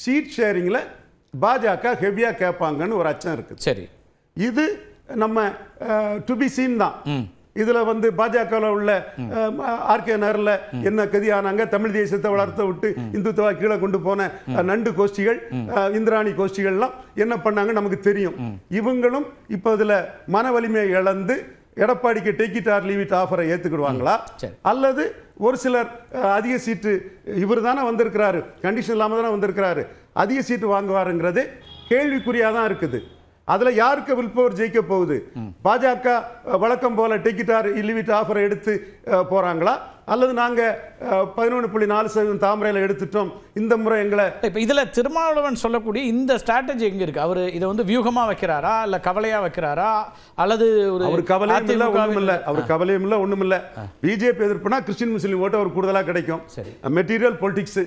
Seat ஷேரிங்கில் பாஜக ஹெவியாக கேட்பாங்கன்னு ஒரு அச்சம் இருக்குது. சரி, இது நம்ம டு பி சீன் தான். இதில் வந்து பாஜகவில் உள்ள ஆர்கே நகரில் என்ன கதி ஆனாங்க, தமிழ் தேசியத்தை வளர்த்த விட்டு இந்துத்துவா கீழே கொண்டு போன நண்டு கோஷ்டிகள், இந்திராணி கோஷ்டிகள்லாம் என்ன பண்ணாங்க நமக்கு தெரியும். இவங்களும் இப்போ இதில் மன வலிமையை இழந்து எடப்பாடிக்கு take it or leave it ஆஃபரை ஏற்றுக்கிடுவாங்களா, அல்லது ஒரு சிலர் அதிக சீட்டு இவர் தானே வந்திருக்கிறாரு, கண்டிஷன் இல்லாமல் தானே வந்திருக்கிறாரு, அதிக சீட்டு வாங்குவாருங்கிறது கேள்விக்குறியாக தான் இருக்குது. அதில் யாருக்கு வில்பவர் ஜெயிக்க போகுது? பாஜக வழக்கம் போல டிக்கெட் ஆர் லீவ் ஆஃபரை எடுத்து போகிறாங்களா, அல்லது நாங்கள் 11.4% தாமரையில் எடுத்துட்டோம், இந்த முறை எங்களை. இப்போ இதில் திருமாவளவன் சொல்லக்கூடிய இந்த ஸ்ட்ராட்டஜி எங்கே இருக்குது? அவர் இதை வந்து வியூகமாக வைக்கிறாரா, இல்லை கவலையாக வைக்கிறாரா, அல்லது அவர் கவலையும் இல்லை ஒன்றும் இல்லை, அவர் கவலையும் இல்லை ஒன்றும் இல்லை. பிஜேபி எதிர்ப்புனா கிறிஸ்டின் முஸ்லீம் ஓட்டு அவர் கூடுதலாக கிடைக்கும். மெட்டீரியல் பொலிட்டிக்ஸ்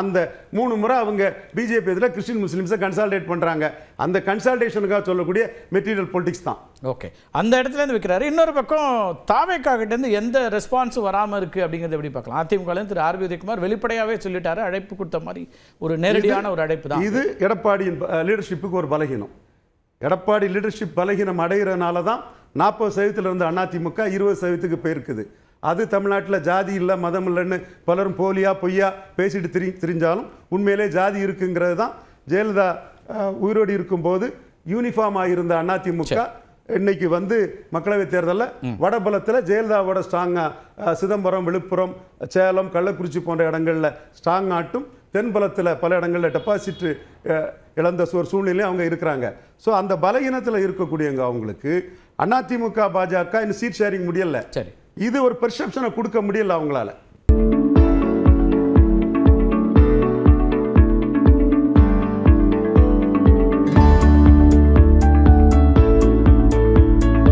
அந்த 3 முறை அவங்க பிஜேபி எதிராக கிறிஸ்டின் முஸ்லீம்ஸை கன்சால்டேட் பண்ணுறாங்க. அந்த கன்சால்டேஷனுக்காக சொல்லக்கூடிய மெட்டீரியல் பொலிட்டிக்ஸ் தான். ஓகே, அந்த இடத்துல இருந்து வைக்கிறாரு. இன்னொரு பக்கம் தாவேகா கிட்டேருந்து எந்த ரெஸ்பான்ஸும் வராமல் இருக்குது அப்படிங்கிறத எப்படி பார்க்கலாம்? அதிமுக திரு ஆர்.பி. உதயகுமார் வெளிப்படையாகவே சொல்லிட்டாரு, அழைப்பு கொடுத்த மாதிரி ஒரு நேரடியான ஒரு அழைப்பு தான். இது எடப்பாடியின் லீடர்ஷிப்புக்கு ஒரு பலகீனம். எடப்பாடி லீடர்ஷிப் பலகீனம் அடைகிறனால தான் 40% இருந்து அதிமுக 20% போயிருக்குது. அது தமிழ்நாட்டில் ஜாதி இல்லை மதம் இல்லைன்னு பலரும் போலியா பொய்யா பேசிட்டு திரிஞ்சாலும் உண்மையிலே ஜாதி இருக்குங்கிறது தான். ஜெயலலிதா உயிரோடு இருக்கும்போது யூனிஃபார்மாக இருந்த அதிமுக இன்னைக்கு வந்து மக்களவைத் தேர்தலில் வடபலத்தில் ஜெயலலிதாவோட ஸ்ட்ராங்காக சிதம்பரம், விழுப்புரம், சேலம், கள்ளக்குறிச்சி போன்ற இடங்களில் ஸ்ட்ராங் ஆட்டும், தென்பலத்தில் பல இடங்களில் டெபாசிட் இழந்த ஒரு சூழ்நிலையும் அவங்க இருக்கிறாங்க. ஸோ அந்த பலகீனத்தில் இருக்கக்கூடியவங்க அவங்களுக்கு அதிமுக பாஜக இன்னும் சீட் ஷேரிங் முடியலை. இது ஒரு பெர்செப்ஷனை கொடுக்க முடியல அவங்களால.